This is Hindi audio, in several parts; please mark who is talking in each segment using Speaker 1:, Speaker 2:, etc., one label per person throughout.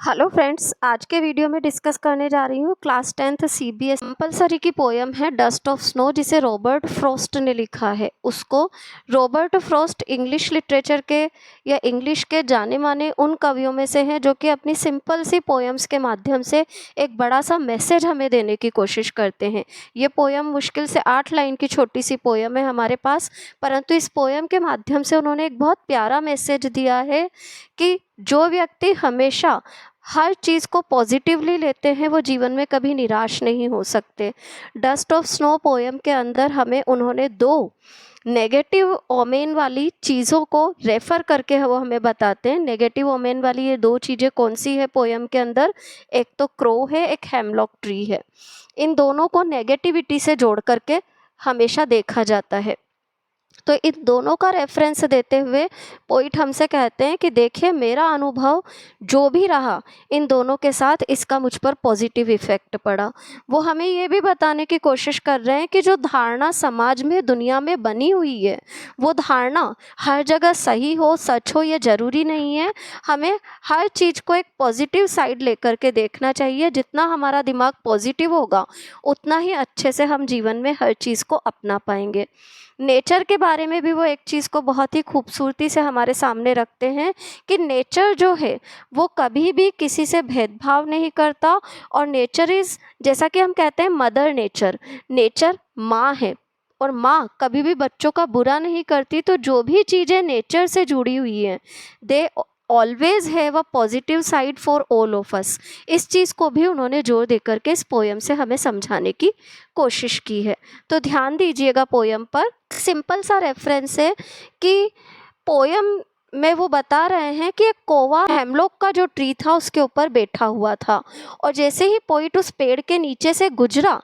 Speaker 1: हेलो फ्रेंड्स, आज के वीडियो में डिस्कस करने जा रही हूँ क्लास 10th सीबीएस कंपलसरी की पोयम है डस्ट ऑफ स्नो, जिसे रॉबर्ट फ्रॉस्ट ने लिखा है। उसको रॉबर्ट फ्रॉस्ट इंग्लिश लिटरेचर के या इंग्लिश के जाने माने उन कवियों में से हैं जो कि अपनी सिंपल सी पोयम्स के माध्यम से एक बड़ा सा मैसेज हमें देने की कोशिश करते हैं। ये पोयम मुश्किल से 8 लाइन की छोटी सी पोयम है हमारे पास, परंतु इस पोयम के माध्यम से उन्होंने एक बहुत प्यारा मैसेज दिया है कि जो व्यक्ति हमेशा हर चीज़ को पॉजिटिवली लेते हैं वो जीवन में कभी निराश नहीं हो सकते। डस्ट ऑफ स्नो पोयम के अंदर हमें उन्होंने 2 नेगेटिव ओमेन वाली चीज़ों को रेफ़र करके वो हमें बताते हैं। नेगेटिव ओमेन वाली ये 2 चीज़ें कौन सी है पोयम के अंदर? एक तो क्रो है, एक हेमलॉक ट्री है। इन दोनों को नेगेटिविटी से जोड़ करके हमेशा देखा जाता है। तो इन दोनों का रेफरेंस देते हुए पोइट हमसे कहते हैं कि देखिए, मेरा अनुभव जो भी रहा इन दोनों के साथ, इसका मुझ पर पॉजिटिव इफ़ेक्ट पड़ा। वो हमें ये भी बताने की कोशिश कर रहे हैं कि जो धारणा समाज में, दुनिया में बनी हुई है, वो धारणा हर जगह सही हो, सच हो, ये ज़रूरी नहीं है। हमें हर चीज़ को एक पॉजिटिव साइड लेकर के देखना चाहिए। जितना हमारा दिमाग पॉजिटिव होगा उतना ही अच्छे से हम जीवन में हर चीज़ को अपना पाएंगे। नेचर के बारे में भी वो एक चीज़ को बहुत ही खूबसूरती से हमारे सामने रखते हैं कि नेचर जो है वो कभी भी किसी से भेदभाव नहीं करता। और नेचर इज़, जैसा कि हम कहते हैं मदर नेचर, नेचर माँ है और माँ कभी भी बच्चों का बुरा नहीं करती। तो जो भी चीज़ें नेचर से जुड़ी हुई हैं, they always have a positive side for all of us. इस चीज़ को भी उन्होंने जोर दे करके इस पोयम से हमें समझाने की कोशिश की है। तो ध्यान दीजिएगा पोयम पर। सिंपल सा रेफरेंस है कि पोयम में वो बता रहे हैं कि एक कौवा हेमलॉक का जो ट्री था उसके ऊपर बैठा हुआ था, और जैसे ही पोइट उस पेड़ के नीचे से गुजरा,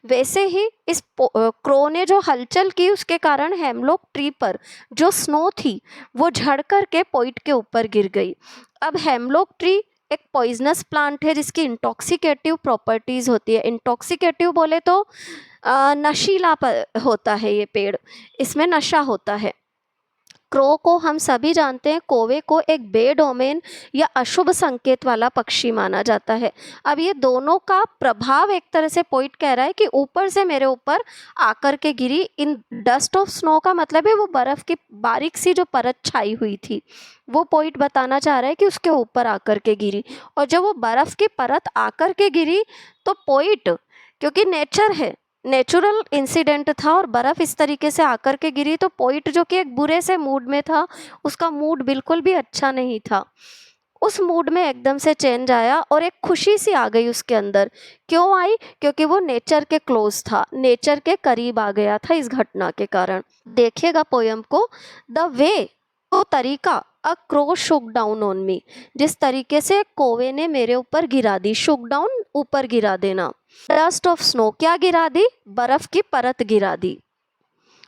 Speaker 1: वैसे ही इस क्रो ने जो हलचल की उसके कारण हेमलॉक ट्री पर जो स्नो थी वो झड़ कर के पोइट के ऊपर गिर गई। अब हेमलॉक ट्री एक पॉइजनस प्लांट है जिसकी इंटॉक्सिकेटिव प्रॉपर्टीज़ होती है। इंटॉक्सिकेटिव बोले तो नशीला होता है ये पेड़, इसमें नशा होता है। क्रो को हम सभी जानते हैं, कौवे को एक बेड ओमेन या अशुभ संकेत वाला पक्षी माना जाता है। अब ये दोनों का प्रभाव, एक तरह से पोइट कह रहा है कि ऊपर से मेरे ऊपर आकर के गिरी। इन डस्ट ऑफ स्नो का मतलब है वो बर्फ़ की बारीक सी जो परत छाई हुई थी, वो पोइट बताना चाह रहा है कि उसके ऊपर आकर के गिरी। और जब वो बर्फ़ की परत आकर के गिरी तो पोइट, क्योंकि नेचर है, नेचुरल इंसिडेंट था और बर्फ़ इस तरीके से आकर के गिरी, तो पोइट जो कि एक बुरे से मूड में था, उसका मूड बिल्कुल भी अच्छा नहीं था। उस मूड में एकदम से चेंज आया और एक खुशी सी आ गई उसके अंदर। क्यों आई? क्योंकि वो नेचर के क्लोज था, नेचर के करीब आ गया था इस घटना के कारण। देखिएगा पोयम को, द वे, तो तरीका, a crow Shuk down on me, जिस तरीके से कौवे ने मेरे ऊपर गिरा दी। शुक डाउन, ऊपर गिरा देना। डस्ट ऑफ स्नो, क्या गिरा दी? बर्फ की परत गिरा दी।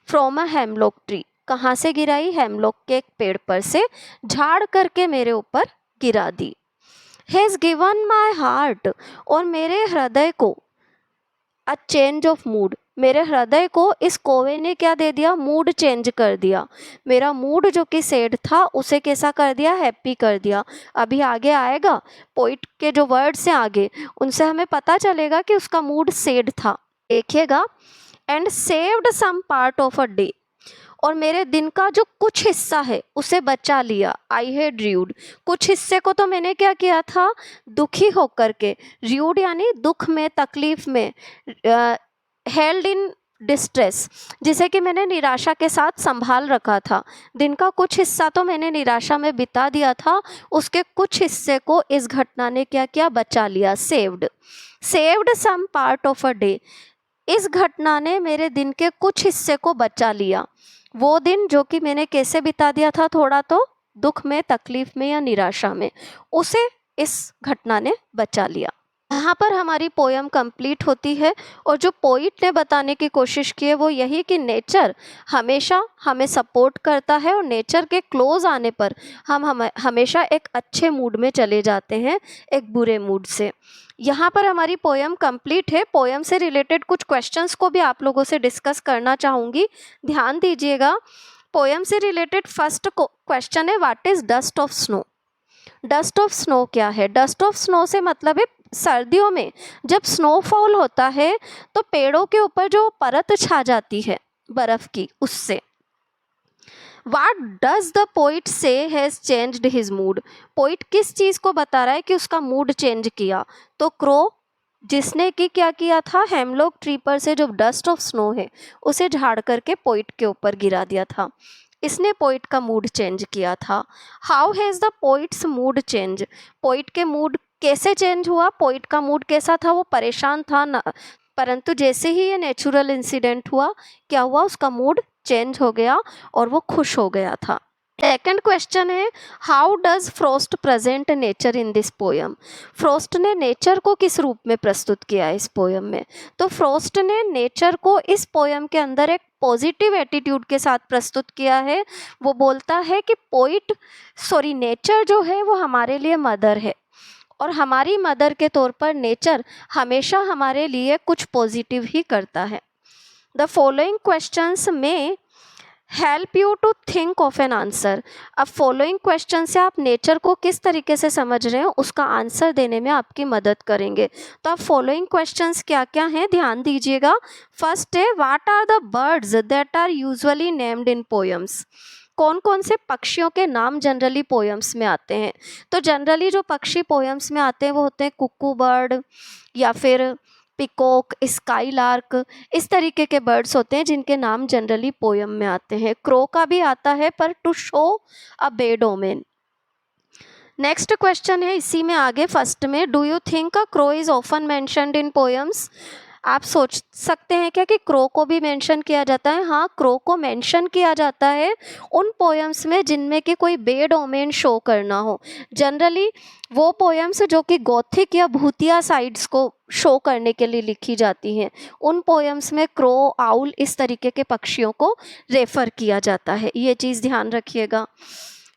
Speaker 1: फ्रॉम अ हेमलॉक ट्री, कहाँ से गिराई? हेमलॉक के एक पेड़ पर से झाड़ करके मेरे ऊपर गिरा दी। हैज गिवन माई हार्ट, और मेरे हृदय को, अ चेंज ऑफ मूड, मेरे हृदय को इस कौवे ने क्या दे दिया? मूड चेंज कर दिया। मेरा मूड जो कि सैड था उसे कैसा कर दिया? हैप्पी कर दिया। अभी आगे आएगा, पोइट के जो वर्ड्स हैं आगे, उनसे हमें पता चलेगा कि उसका मूड सैड था। देखिएगा, and saved some part of a day, और मेरे दिन का जो कुछ हिस्सा है उसे बचा लिया। आई हैड र्यूड, कुछ हिस्से को तो मैंने क्या किया था? दुखी होकर के, र्यूड यानी दुख में, तकलीफ में, हेल्ड इन डिस्ट्रेस, जिसे कि मैंने निराशा के साथ संभाल रखा था। दिन का कुछ हिस्सा तो मैंने निराशा में बिता दिया था, उसके कुछ हिस्से को इस घटना ने क्या किया? बचा लिया। Saved, saved some part of a day, इस घटना ने मेरे दिन के कुछ हिस्से को बचा लिया। वो दिन जो कि मैंने कैसे बिता दिया था? थोड़ा तो दुख में, तकलीफ में या निराशा में, उसे इस घटना ने बचा लिया। यहाँ पर हमारी पोयम कंप्लीट होती है, और जो पोइट ने बताने की कोशिश की है वो यही कि नेचर हमेशा हमें सपोर्ट करता है, और नेचर के क्लोज आने पर हम हमेशा एक अच्छे मूड में चले जाते हैं, एक बुरे मूड से। यहाँ पर हमारी पोयम कंप्लीट है। पोयम से रिलेटेड कुछ क्वेश्चंस को भी आप लोगों से डिस्कस करना चाहूँगी, ध्यान दीजिएगा। पोयम से रिलेटेड फर्स्ट क्वेश्चन है, what is dust of snow? Dust of snow क्या है? डस्ट ऑफ स्नो से मतलब है सर्दियों में जब स्नोफॉल होता है तो पेड़ों के ऊपर जो परत छा जाती है बर्फ की, उससे। What does the poet say has changed his mood? Poet किस चीज को बता रहा है कि उसका मूड चेंज किया? तो क्रो, जिसने कि क्या किया था, हेमलॉक ट्री पर से जो डस्ट ऑफ स्नो है उसे झाड़ करके पोइट के ऊपर गिरा दिया था। इसने पोइट का मूड चेंज किया था। How has the poets mood change? Poet के मूड कैसे चेंज हुआ? पोइट का मूड कैसा था? वो परेशान था ना, परंतु जैसे ही ये नेचुरल इंसिडेंट हुआ, क्या हुआ, उसका मूड चेंज हो गया और वो खुश हो गया था। सेकंड क्वेश्चन है, how does Frost present nature in this poem? Frost ने नेचर को किस रूप में प्रस्तुत किया है इस पोयम में? तो फ्रॉस्ट ने नेचर को इस पोयम के अंदर एक पॉजिटिव एटीट्यूड के साथ प्रस्तुत किया है। वो बोलता है कि नेचर जो है वो हमारे लिए मदर है, और हमारी मदर के तौर पर नेचर हमेशा हमारे लिए कुछ पॉजिटिव ही करता है। द फॉलोइंग क्वेश्चंस में help you to think of an answer. अब फॉलोइंग क्वेश्चन से आप नेचर को किस तरीके से समझ रहे हो उसका आंसर देने में आपकी मदद करेंगे। तो अब फॉलोइंग क्वेश्चंस क्या क्या हैं, ध्यान दीजिएगा। फर्स्ट है, what are the birds that are usually named in poems? कौन कौन से पक्षियों के नाम जनरली पोएम्स में आते हैं? तो जनरली जो पक्षी पोएम्स में आते हैं वो होते हैं कुक्कू बर्ड, या फिर पिकॉक, स्काई लार्क, इस तरीके के बर्ड्स होते हैं जिनके नाम जनरली पोयम में आते हैं। क्रो का भी आता है, पर to show a bad omen. Next question है इसी में आगे, फर्स्ट में, do you think a crow is often mentioned in poems? आप सोच सकते हैं क्या कि क्रो को भी मेंशन किया जाता है? हाँ, क्रो को मेंशन किया जाता है उन पोएम्स में जिनमें कि कोई बेड ओमेन शो करना हो। जनरली वो पोएम्स जो कि गॉथिक या भूतिया साइड्स को शो करने के लिए लिखी जाती हैं, उन पोएम्स में क्रो, आउल, इस तरीके के पक्षियों को रेफर किया जाता है। ये चीज़ ध्यान रखिएगा।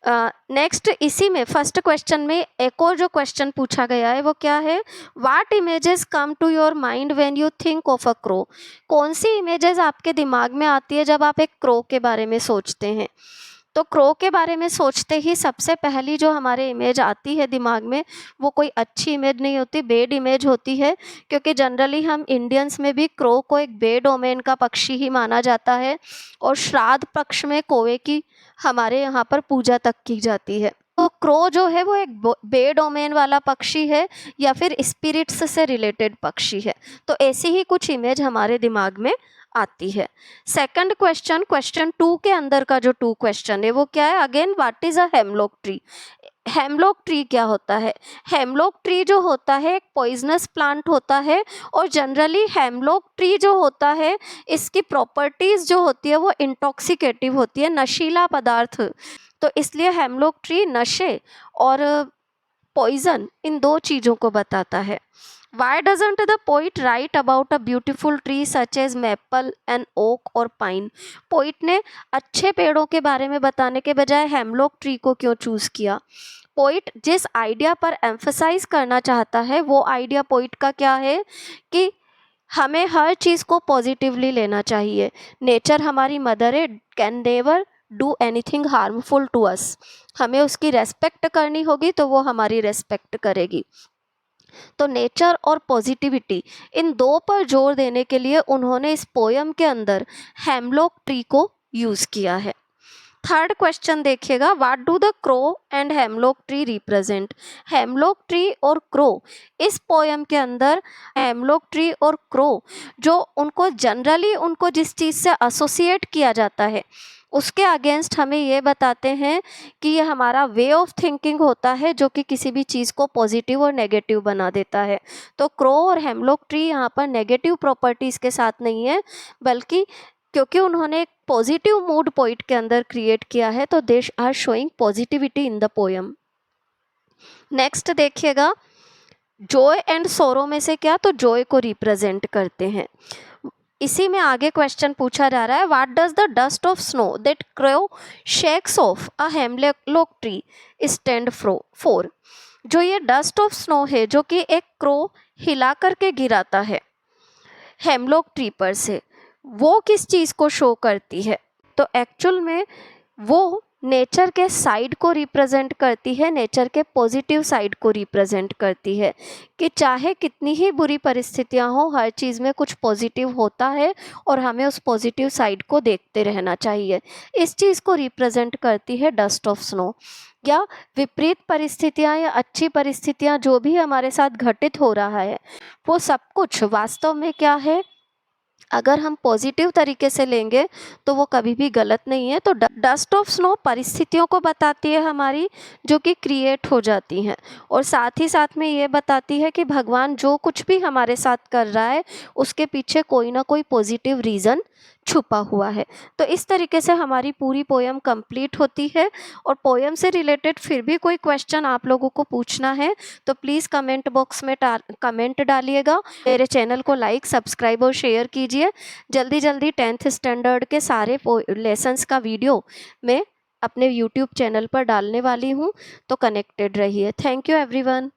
Speaker 1: नेक्स्ट इसी में फर्स्ट क्वेश्चन में एक और जो क्वेश्चन पूछा गया है वो क्या है, what images come to your mind when you think of a crow? कौन सी इमेजेस आपके दिमाग में आती है जब आप एक क्रो के बारे में सोचते हैं? तो क्रो के बारे में सोचते ही सबसे पहली जो हमारे इमेज आती है दिमाग में वो कोई अच्छी इमेज नहीं होती, बेड इमेज होती है, क्योंकि जनरली हम इंडियंस में भी क्रो को एक बेड ओमेन का पक्षी ही माना जाता है, और श्राद्ध पक्ष में कौवे की हमारे यहाँ पर पूजा तक की जाती है। तो क्रो जो है वो एक बेड ओमेन वाला पक्षी है या फिर स्पिरिट्स से रिलेटेड पक्षी है। तो ऐसी ही कुछ इमेज हमारे दिमाग में आती है। सेकंड क्वेश्चन, क्वेश्चन 2 के अंदर का जो 2 क्वेश्चन है वो क्या है, again what is a hemlock tree? Hemlock tree क्या होता है? हेमलॉक ट्री जो होता है एक पॉइजनस प्लांट होता है, और जनरली हेमलॉक ट्री जो होता है इसकी प्रॉपर्टीज जो होती है वो इंटॉक्सिकेटिव होती है, नशीला पदार्थ। तो इसलिए हेमलॉक ट्री नशे और पॉइजन, इन दो चीज़ों को बताता है। Why doesn't the poet write about a beautiful tree such as maple and oak or pine? Poet ने अच्छे पेड़ों के बारे में बताने के बजाय हेमलॉक ट्री को क्यों चूज किया? पोइट जिस आइडिया पर एम्फसाइज करना चाहता है वो आइडिया पोइट का क्या है कि हमें हर चीज़ को पॉजिटिवली लेना चाहिए। नेचर हमारी मदर है, can never do anything harmful to us. हमें उसकी रेस्पेक्ट करनी होगी तो वो हमारी रेस्पेक्ट करेगी। तो नेचर और पॉजिटिविटी, इन दो पर जोर देने के लिए उन्होंने इस पोयम के अंदर हेमलॉक ट्री को यूज किया है। थर्ड क्वेश्चन देखिएगा, what do the crow and hemlock tree represent? Hemlock tree और क्रो, इस पोयम के अंदर हेमलॉक ट्री और क्रो जो उनको जनरली उनको जिस चीज़ से एसोसिएट किया जाता है उसके अगेंस्ट हमें ये बताते हैं कि ये हमारा वे ऑफ थिंकिंग होता है जो कि किसी भी चीज़ को पॉजिटिव और नेगेटिव बना देता है। तो क्रो और हेमलॉक ट्री यहाँ पर नेगेटिव प्रॉपर्टीज़ के साथ नहीं है, बल्कि क्योंकि उन्होंने एक पॉजिटिव मूड पोइट के अंदर क्रिएट किया है, तो they are showing positivity in the poem. Next देखिएगा, जॉय एंड सोरो में से क्या, तो जॉय को रिप्रेजेंट करते हैं। इसी में आगे क्वेश्चन पूछा जा रहा है, what does the dust of snow that crow shakes of a hemlock tree stand for? जो ये डस्ट ऑफ स्नो है जो कि एक क्रो हिला करके गिराता है हेमलॉक ट्री पर से, वो किस चीज़ को शो करती है? तो एक्चुअल में वो नेचर के साइड को रिप्रेजेंट करती है, नेचर के पॉजिटिव साइड को रिप्रेजेंट करती है कि चाहे कितनी ही बुरी परिस्थितियां हो, हर चीज़ में कुछ पॉजिटिव होता है और हमें उस पॉजिटिव साइड को देखते रहना चाहिए। इस चीज़ को रिप्रेजेंट करती है डस्ट ऑफ स्नो। या विपरीत परिस्थितियां या अच्छी परिस्थितियां जो भी हमारे साथ घटित हो रहा है, वो सब कुछ वास्तव में क्या है, अगर हम पॉजिटिव तरीके से लेंगे तो वो कभी भी गलत नहीं है। तो डस्ट ऑफ स्नो परिस्थितियों को बताती है हमारी, जो कि क्रिएट हो जाती हैं, और साथ ही साथ में ये बताती है कि भगवान जो कुछ भी हमारे साथ कर रहा है उसके पीछे कोई ना कोई पॉजिटिव रीज़न छुपा हुआ है। तो इस तरीके से हमारी पूरी पोयम कंप्लीट होती है। और पोयम से रिलेटेड फिर भी कोई क्वेश्चन आप लोगों को पूछना है तो प्लीज़ कमेंट बॉक्स में कमेंट डालिएगा। मेरे चैनल को लाइक, सब्सक्राइब और शेयर कीजिए। जल्दी जल्दी 10th स्टैंडर्ड के सारे लेसन्स का वीडियो मैं अपने यूट्यूब चैनल पर डालने वाली हूँ, तो कनेक्टेड रहिए। Thank you everyone.